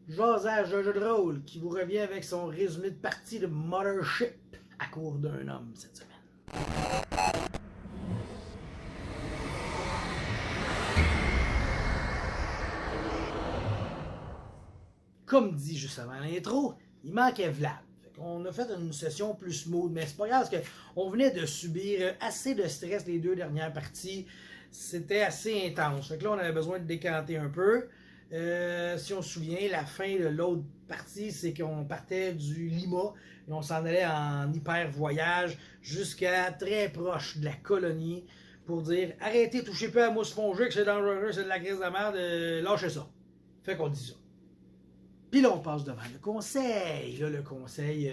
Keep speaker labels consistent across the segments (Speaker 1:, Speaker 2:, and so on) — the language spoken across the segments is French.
Speaker 1: jasage de jeu de rôle qui vous revient avec son résumé de partie de Mothership à court d'un homme cette semaine. Comme dit juste avant l'intro, il manquait Vlad. On a fait une session plus smooth, mais c'est pas grave parce qu'on venait de subir assez de stress les deux dernières parties. C'était assez intense. Fait que là, on avait besoin de décanter un peu. Si on se souvient, la fin de l'autre partie, c'est qu'on partait du Lima et on s'en allait en hyper voyage jusqu'à très proche de la colonie pour dire arrêtez, touchez pas à mousse fongique, c'est dangereux, c'est de la crise de merde, lâchez ça. Fait qu'on dit ça. Puis là, on passe devant le conseil. Là, le conseil,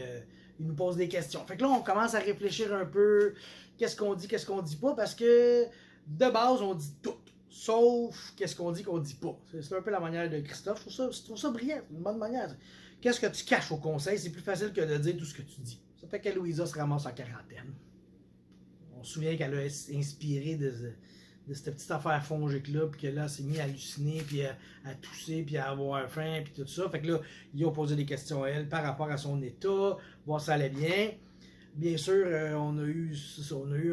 Speaker 1: il nous pose des questions. Fait que là, on commence à réfléchir un peu. Qu'est-ce qu'on dit pas? Parce que de base, on dit tout. Sauf qu'est-ce qu'on dit pas. C'est un peu la manière de Christophe. Je trouve ça brillant. C'est une bonne manière. Qu'est-ce que tu caches au conseil? C'est plus facile que de dire tout ce que tu dis. Ça fait que Louisa se ramasse en quarantaine. On se souvient qu'elle a inspiré de cette petite affaire fongique-là, puis que là, elle s'est mis à halluciner, puis à tousser, puis à avoir faim, puis tout ça. Fait que là, ils ont posé des questions à elle par rapport à son état, voir si ça allait bien. Bien sûr, on a eu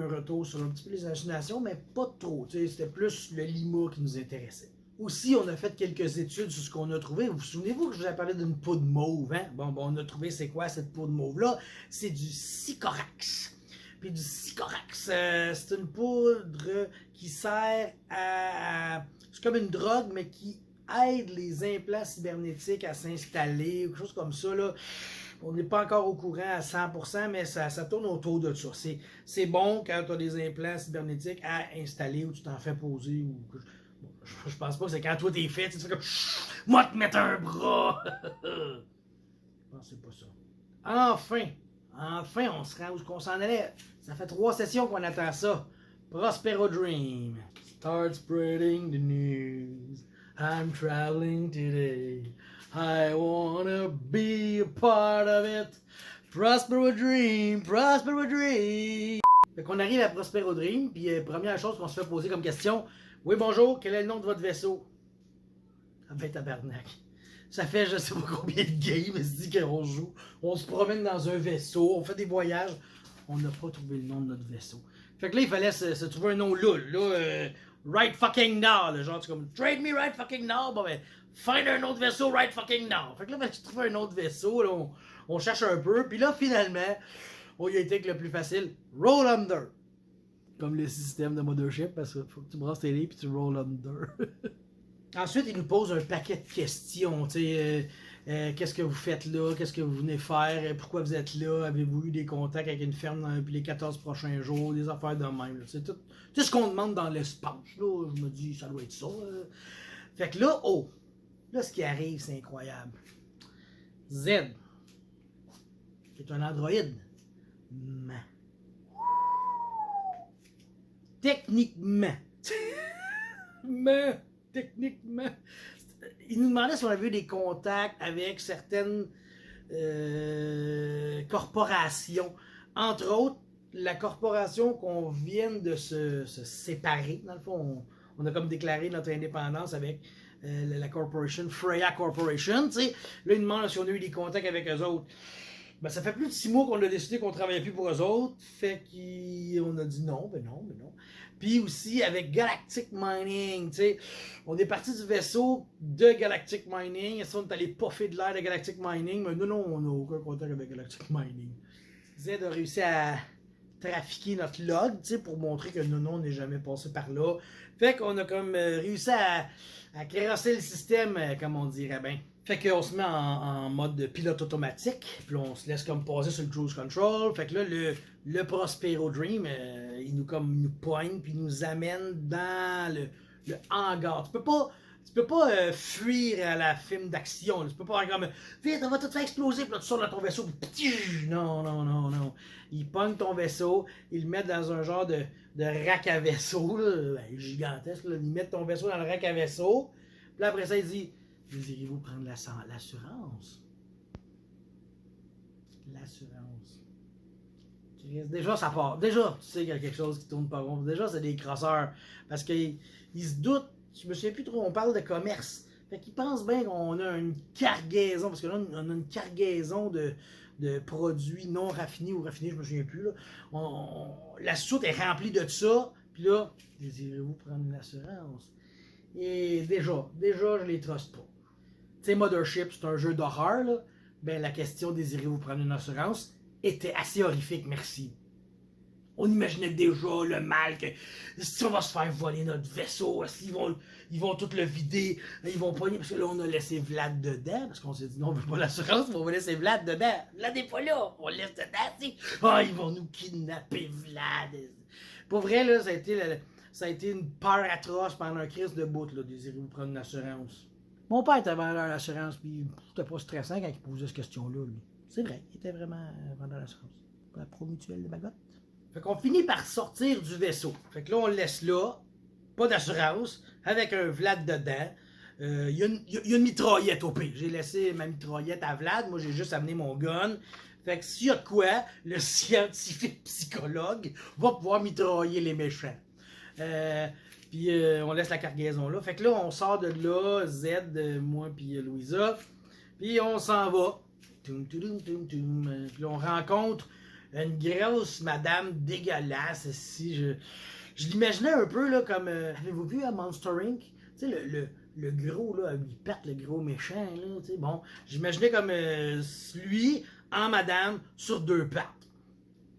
Speaker 1: un retour sur un petit peu les hallucinations, mais pas trop. C'était plus le Lima qui nous intéressait. Aussi, on a fait quelques études sur ce qu'on a trouvé. Vous souvenez-vous que je vous ai parlé d'une poudre mauve, hein? Bon, on a trouvé c'est quoi cette poudre mauve-là? C'est du Sycorax. Puis du Sycorax, c'est une poudre qui sert à... C'est comme une drogue, mais qui aide les implants cybernétiques à s'installer, ou quelque chose comme ça, là. On n'est pas encore au courant à 100%, mais ça tourne autour de ça. C'est bon quand tu as des implants cybernétiques à installer ou tu t'en fais poser. Ou... Bon, je pense pas que c'est quand toi t'es fait, tu fais comme « Moi te mettre un bras! » Non, c'est pas ça. Enfin, on se rend où on s'en allait. Ça fait 3 sessions qu'on attend ça. Prospero Dream. Start spreading the news. I'm traveling today. I wanna be a part of it. Prospero Dream, Prospero Dream. Fait qu'on arrive à Prospero Dream, puis première chose qu'on se fait poser comme question. Oui, bonjour, quel est le nom de votre vaisseau? Ah ben tabarnak. Ça fait je sais pas combien de games, mais se dit qu'on joue. On se promène dans un vaisseau, on fait des voyages. On n'a pas trouvé le nom de notre vaisseau. Fait que là, il fallait se trouver un nom loul. Là, right fucking now. Là, genre, tu comme trade me right fucking now. Bon, ben, find un autre vaisseau right fucking now. Fait que là, ben, tu trouves un autre vaisseau. Là, on cherche un peu. Puis là, finalement, on y a été avec le plus facile. Roll under. Comme le système de Mothership, parce qu'il faut que tu brasses tes lits puis tu roll under. Ensuite, il nous pose un paquet de questions. Qu'est-ce que vous faites là? Qu'est-ce que vous venez faire? Pourquoi vous êtes là? Avez-vous eu des contacts avec une ferme dans les 14 prochains jours? Des affaires de même. C'est tout ce qu'on demande dans l'espace. Là, je me dis, ça doit être ça. Fait que là, là, ce qui arrive, c'est incroyable. Z, qui est un androïde. Techniquement. Techniquement. Il nous demandait si on avait eu des contacts avec certaines corporations. Entre autres, la corporation qu'on vient de se séparer. Dans le fond, on a comme déclaré notre indépendance avec la corporation, Freya Corporation. T'sais. Là, il nous demande si on a eu des contacts avec eux autres. Ben, ça fait plus de 6 mois qu'on a décidé qu'on ne travaillait plus pour eux autres. Fait qu'on a dit non, ben non. Puis aussi avec Galactic Mining, tu sais, on est parti du vaisseau de Galactic Mining, et ça, on est allé poffer de l'air de Galactic Mining, mais non, on n'a aucun contact avec Galactic Mining. Z a réussi à trafiquer notre log, tu sais, pour montrer que non, on n'est jamais passé par là. Fait qu'on a comme réussi à crasser le système, comme on dirait bien. Fait qu'on se met en mode pilote automatique, puis on se laisse comme passer sur le cruise control. Fait que là, le Prospero Dream, il nous poigne, puis il nous amène dans le hangar. Tu peux pas fuir à la film d'action. Tu peux pas faire comme vite, on va tout faire exploser, puis là tu sors de ton vaisseau. Puis, non. Il pogne ton vaisseau, il le met dans un genre de rack à vaisseau, là, gigantesque. Là. Il met ton vaisseau dans le rack à vaisseau. Puis après ça, il dit désirez-vous prendre l'assurance? L'assurance. Déjà, ça part. Déjà, tu sais qu'il y a quelque chose qui tourne pas rond. Déjà, c'est des crosseurs. Parce qu'ils se doutent. Je me souviens plus trop, on parle de commerce. Fait qu'ils pensent bien qu'on a une cargaison, parce que là, on a une cargaison de produits non raffinés ou raffinés, je me souviens plus. Là. La soute est remplie de ça, puis là, désirez-vous prendre une assurance? Et déjà, je les truste pas. Tu sais, Mothership, c'est un jeu d'horreur, là. Ben, la question désirez-vous prendre une assurance était assez horrifique, merci. On imaginait déjà le mal que si on va se faire voler notre vaisseau, ils vont tout le vider, ils vont pogner, parce que là on a laissé Vlad dedans, parce qu'on s'est dit non, on veut pas l'assurance, mais on va laisser Vlad dedans. Vlad n'est pas là, on le laisse dedans, tu sais. Ah, ils vont nous kidnapper Vlad. Pour vrai, là, ça a été une peur atroce pendant un crise de bout, là, désirez-vous prendre une assurance. Mon père était vendeur d'assurance, puis c'était pas stressant quand il posait cette question-là, lui. C'est vrai, il était vraiment vendeur d'assurance. Pour la Promutuelle de Bagotte. Fait qu'on finit par sortir du vaisseau. Fait que là, on le laisse là, pas d'assurance, avec un Vlad dedans. Il y a une mitraillette au pire. J'ai laissé ma mitraillette à Vlad, moi j'ai juste amené mon gun. Fait que s'il y a de quoi, le scientifique psychologue va pouvoir mitrailler les méchants. Puis on laisse la cargaison là. Fait que là, on sort de là, Z, moi puis Louisa. Puis on s'en va. Puis là, on rencontre une grosse madame dégueulasse. Si je l'imaginais un peu là comme. Avez-vous vu à Monster Inc? Tu sais, le gros, là, il pète le gros méchant, là. Tu sais, bon. J'imaginais comme lui en madame sur deux pattes.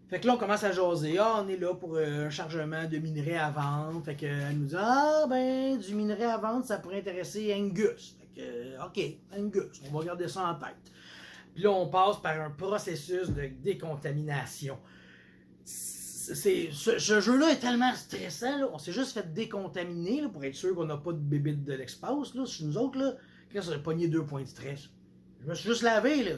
Speaker 1: Fait que là, on commence à jaser. Ah, on est là pour un chargement de minerais à vendre. Fait qu'elle nous dit, ah, ben, du minerai à vendre, ça pourrait intéresser Angus. Fait que, OK, Angus, on va garder ça en tête. Puis là, on passe par un processus de décontamination. Ce jeu-là est tellement stressant. Là. On s'est juste fait décontaminer là, pour être sûr qu'on n'a pas de bébite de l'espace. Chez nous autres, là, quand ça a pogné 2 points de stress. Je me suis juste lavé, là.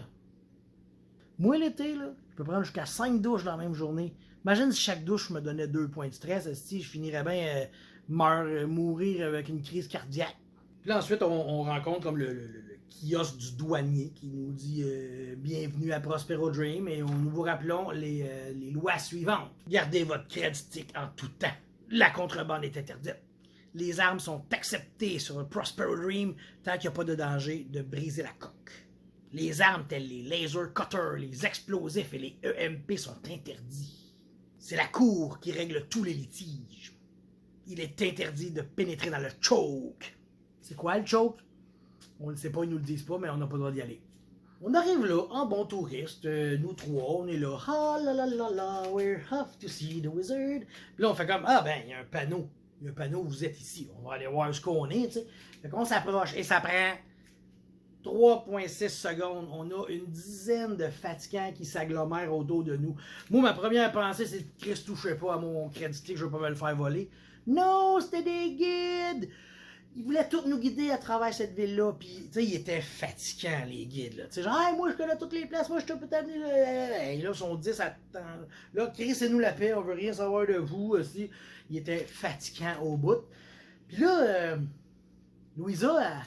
Speaker 1: Moi, l'été, là, je peux prendre jusqu'à 5 douches dans la même journée. Imagine si chaque douche me donnait 2 points de stress. Si je finirais bien mourir avec une crise cardiaque. Puis là, ensuite, on rencontre comme le kiosque du douanier qui nous dit bienvenue à Prospero Dream et nous vous rappelons les lois suivantes. Gardez votre credit stick en tout temps. La contrebande est interdite. Les armes sont acceptées sur Prospero Dream tant qu'il n'y a pas de danger de briser la coque. Les armes telles les laser cutters, les explosifs et les EMP sont interdits. C'est la cour qui règle tous les litiges. Il est interdit de pénétrer dans le choke. C'est quoi le choke? On ne le sait pas, ils nous le disent pas, mais on n'a pas le droit d'y aller. On arrive là, en bon touriste, nous trois, on est là. Ah la la la la, we're off to see the wizard. Puis là, on fait comme, ah ben, il y a un panneau. Il y a un panneau, vous êtes ici. On va aller voir ce qu'on est, tu sais. Fait qu'on s'approche et ça prend 3,6 secondes. On a une dizaine de fatigants qui s'agglomèrent autour de nous. Moi, ma première pensée, c'est que Chris touchait pas à mon crédit, que je veux pas me le faire voler. Non, c'était des guides! Ils voulaient tous nous guider à travers cette ville-là, puis, tu sais, ils étaient fatigants, les guides, là. Tu sais, genre, hey, moi, je connais toutes les places, moi, je te peux t'amener, là. Et là, ils sont 10 à... Là, crissez-nous la paix, on veut rien savoir de vous, aussi. Ils étaient fatigants au bout. Puis là, Louisa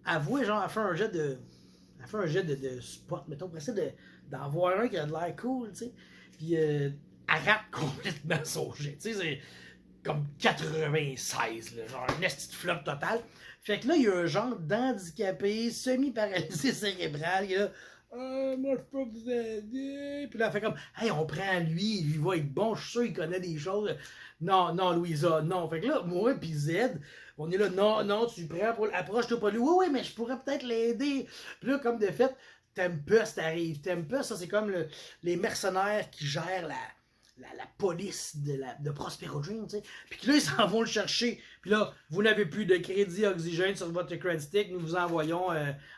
Speaker 1: a avoué, genre, elle fait un jet de spot, mettons, pour essayer d'en voir un qui a de l'air cool, tu sais. Puis, elle rate complètement son jet, tu sais, c'est comme 96, là, genre un esti de flop total. Fait que là, il y a un genre d'handicapé, semi-paralysé cérébral, il est là, moi je peux vous aider. Puis là, elle fait comme, hey, on prend lui, il va être bon, je suis sûr qu'il connaît des choses. Non, Louisa, non. Fait que là, moi puis Z, on est là, non, tu prends pour approche-toi pas de lui. Oui, mais je pourrais peut-être l'aider. Puis là, comme de fait, Tempest arrive. Tempest, ça c'est comme les mercenaires qui gèrent la police de Prospero Dream, tu sais. Puis là, ils s'en vont le chercher. Puis là, vous n'avez plus de crédit oxygène sur votre credit stick. Nous vous envoyons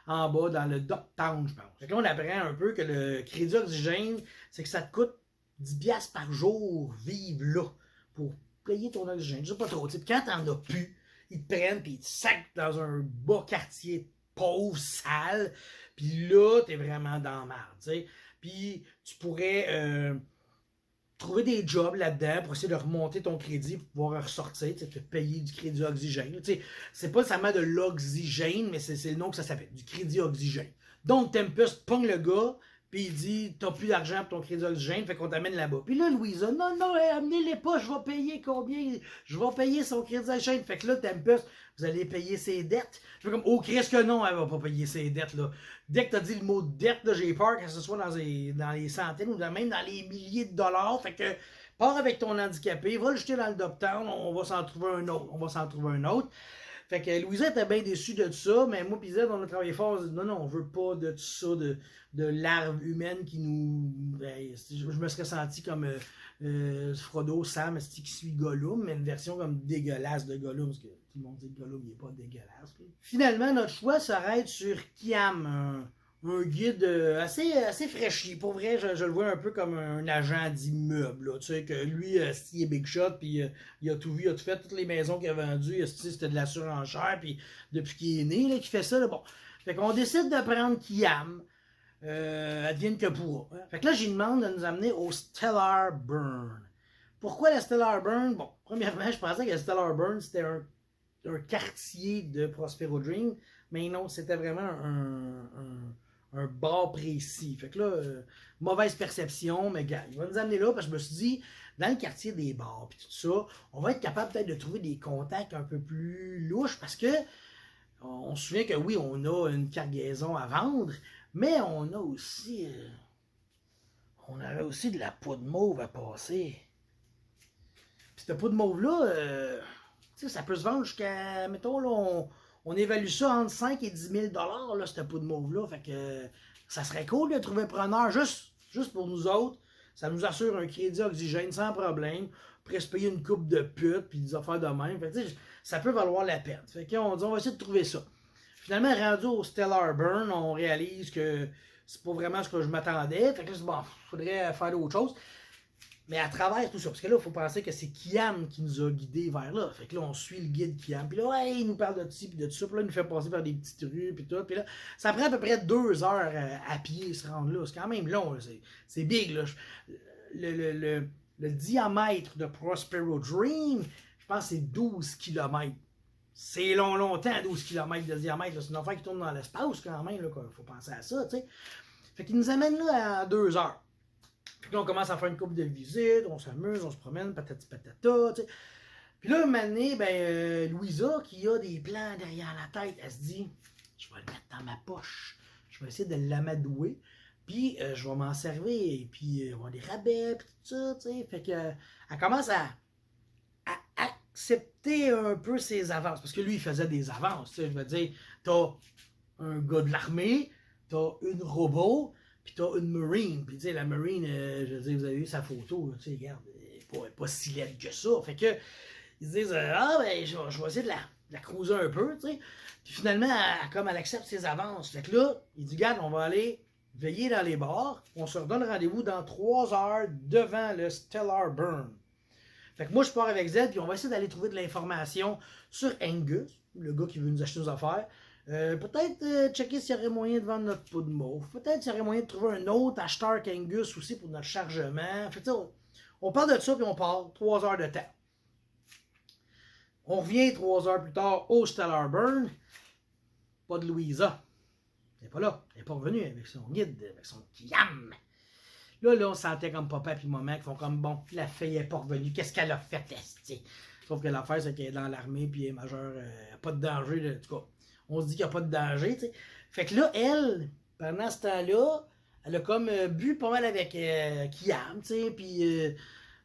Speaker 1: en bas dans le Dogtown, je pense. Fait que là, on apprend un peu que le crédit oxygène, c'est que ça te coûte 10$ par jour vivre là pour payer ton oxygène. Je sais pas trop. Puis quand t'en as plus, ils te prennent puis ils te sacent dans un bas quartier pauvre, sale. Puis là, t'es vraiment dans la merde, tu sais. Puis tu pourrais... trouver des jobs là-dedans pour essayer de remonter ton crédit pour pouvoir ressortir, te payer du crédit oxygène. C'est pas seulement de l'oxygène, mais c'est le nom que ça s'appelle, du crédit oxygène. Donc Tempest pogne le gars, Puis il dit, t'as plus d'argent pour ton crédit oxygène, fait qu'on t'amène là-bas. Puis là, Louisa, non, non, amenez-les pas, je vais payer combien? Je vais payer son crédit oxygène. Fait que là, Tempest, vous allez payer ses dettes. Je fais comme, oh, Christ que non, elle va pas payer ses dettes, là. Dès que t'as dit le mot dette, là, j'ai peur que ce soit dans les centaines ou même dans les milliers de dollars. Fait que, pars avec ton handicapé, va le jeter dans le Doptown, on va s'en trouver un autre. On va s'en trouver un autre. Fait que Louisa était bien déçue de tout ça, mais moi et Zed, on a travaillé fort. Non, non, on veut pas de tout ça, de larves humaines qui nous... Ben, je me serais senti comme Frodo, Sam, qui suit Gollum, mais une version comme dégueulasse de Gollum, parce que tout le monde dit que Gollum, il est pas dégueulasse. Là. Finalement, notre choix s'arrête sur Kiam, un guide assez fraîchi. Pour vrai, je le vois un peu comme un agent d'immeuble. Tu sais, que lui, il est big shot, puis il a tout vu, il a tout fait, toutes les maisons qu'il a vendues, c'était de la surenchère, puis depuis qu'il est né, qu'il fait ça, là, bon. Fait qu'on décide de prendre Kiam, advienne que pourra. Fait que là, j'y demande de nous amener au Stellar Burn. Pourquoi le Stellar Burn? Bon, premièrement, je pensais que le Stellar Burn, c'était un quartier de Prospero Dream, mais non, c'était vraiment un bar précis. Fait que là, mauvaise perception, mais gars, il va nous amener là parce que je me suis dit, dans le quartier des bars puis tout ça, on va être capable peut-être de trouver des contacts un peu plus louches parce que on se souvient que oui, on a une cargaison à vendre, mais on a aussi on avait aussi de la poudre mauve à passer. Puis cette poudre mauve-là, ça peut se vendre jusqu'à, mettons, là, on évalue ça entre 5 et 10 000 là, cette poudre mauve-là. Fait que ça serait cool de trouver un preneur juste pour nous autres. Ça nous assure un crédit oxygène sans problème. On pourrait se payer une coupe de pute puis des affaires de même. Fait que, ça peut valoir la peine. Fait qu'on dit, on va essayer de trouver ça. Finalement, rendu au Stellar Burn, on réalise que c'est pas vraiment ce que je m'attendais. Fait que là, bon, faudrait faire d'autres choses. Mais à travers tout ça, parce que là, il faut penser que c'est Kiam qui nous a guidés vers là. Fait que là, on suit le guide Kiam. Puis là, ouais, il nous parle de ci, puis de ça. Puis là, il nous fait passer par des petites rues, puis tout. Puis là, ça prend à peu près 2 heures à pied se rendre là. C'est quand même long, là. C'est big, là. Le diamètre de Prospero Dream, je pense que c'est 12 km. C'est longtemps, 12 km de diamètre. C'est une affaire qui tourne dans l'espace, quand même. Il faut penser à ça, tu sais. Fait qu'il nous amène là à 2 heures. Puis là, on commence à faire une couple de visites, on s'amuse, on se promène, patati patata, tu sais. Puis là, un moment donné, Louisa, qui a des plans derrière la tête, elle se dit, je vais le mettre dans ma poche. Je vais essayer de l'amadouer, puis je vais m'en servir, et puis on va des rabais, puis tout ça, tu sais. Fait que, elle commence à accepter un peu ses avances, parce que lui, il faisait des avances, tu sais. Je veux dire, t'as un gars de l'armée, t'as une robot, puis t'as une Marine. Puis tu sais, la Marine, je veux dire, vous avez vu sa photo, tu sais, regarde, elle n'est pas si laide que ça. Fait que, ils se disent, je vais essayer de la cruiser un peu, tu sais. Puis finalement, elle accepte ses avances. Fait que là, il dit, regarde, on va aller veiller dans les bars. On se redonne rendez-vous dans 3 heures devant le Stellar Burn. Fait que moi, je pars avec Z, puis on va essayer d'aller trouver de l'information sur Angus, le gars qui veut nous acheter nos affaires. Peut-être checker s'il y aurait moyen de vendre notre poudre mauve. Peut-être s'il y aurait moyen de trouver un autre acheteur qu'Angus aussi pour notre chargement. Fait que, on parle de ça puis on part. 3 heures de temps. On revient 3 heures plus tard au Stellar Burn. Pas de Louisa. Elle n'est pas là. Elle n'est pas revenue avec son guide, avec son Kiam. Là, on sentait comme papa et maman qui font comme bon, la fille n'est pas revenue. Qu'est-ce qu'elle a fait, t'sais? Sauf que l'affaire, c'est qu'elle est dans l'armée puis elle est majeure. Pas de danger, là, en tout cas. On se dit qu'il n'y a pas de danger, tu sais. Fait que là, elle, pendant ce temps-là, elle a comme bu pas mal avec Kiam, tu sais, puis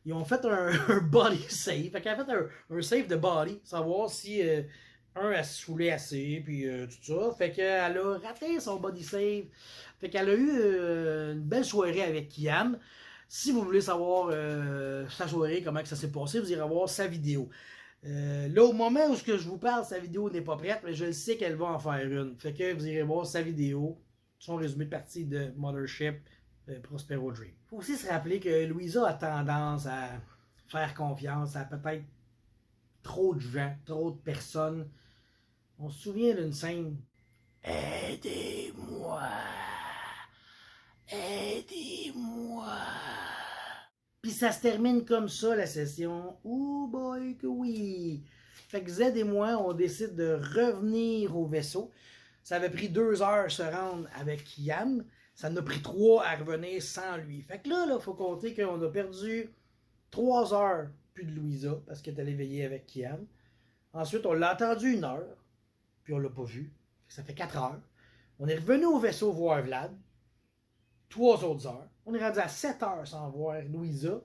Speaker 1: ils ont fait un body save. Fait qu'elle a fait un save de body, savoir si elle se saoulait assez, puis tout ça. Fait qu'elle a raté son body save. Fait qu'elle a eu une belle soirée avec Kiam. Si vous voulez savoir sa soirée, comment que ça s'est passé, vous irez voir sa vidéo. Là, au moment où je vous parle, sa vidéo n'est pas prête, mais je le sais qu'elle va en faire une. Fait que vous irez voir sa vidéo, son résumé de partie de Mothership Prospero Dream. Il faut aussi se rappeler que Louisa a tendance à faire confiance à peut-être trop de gens, trop de personnes. On se souvient d'une scène. Aidez-moi! Aidez-moi! Puis ça se termine comme ça, la session. Oh boy, que oui! Fait que Z et moi, on décide de revenir au vaisseau. Ça avait pris 2 heures se rendre avec Kiam. Ça en a pris 3 à revenir sans lui. Fait que là, il faut compter qu'on a perdu 3 heures plus de Louisa parce qu'elle est allée veiller avec Kian. Ensuite, on l'a attendu 1 heure, puis on l'a pas vu. Ça fait 4 heures. On est revenu au vaisseau voir Vlad. 3 autres heures. On est rendu à 7 heures sans voir Louisa.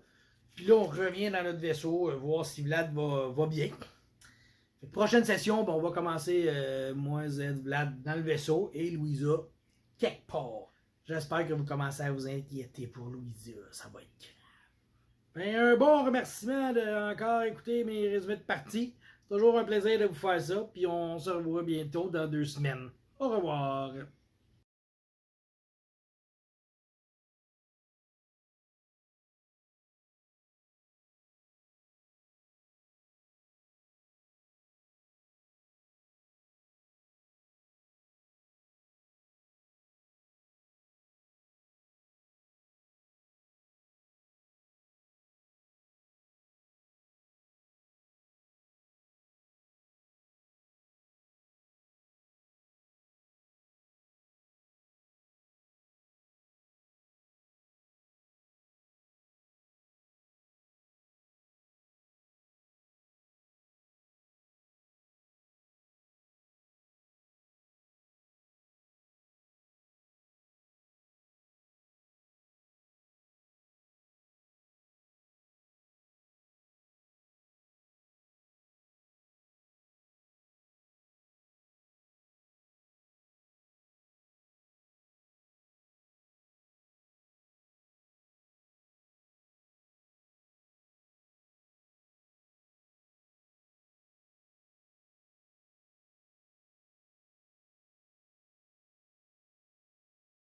Speaker 1: Puis là, on revient dans notre vaisseau, voir si Vlad va bien. Fait que prochaine session, on va commencer, moi, Z, Vlad, dans le vaisseau et Louisa, quelque part. J'espère que vous commencez à vous inquiéter pour Louisa. Ça va être grave. Ben, un bon remerciement de encore écouter mes résumés de partie. C'est toujours un plaisir de vous faire ça. Puis on se revoit bientôt dans 2 semaines. Au revoir.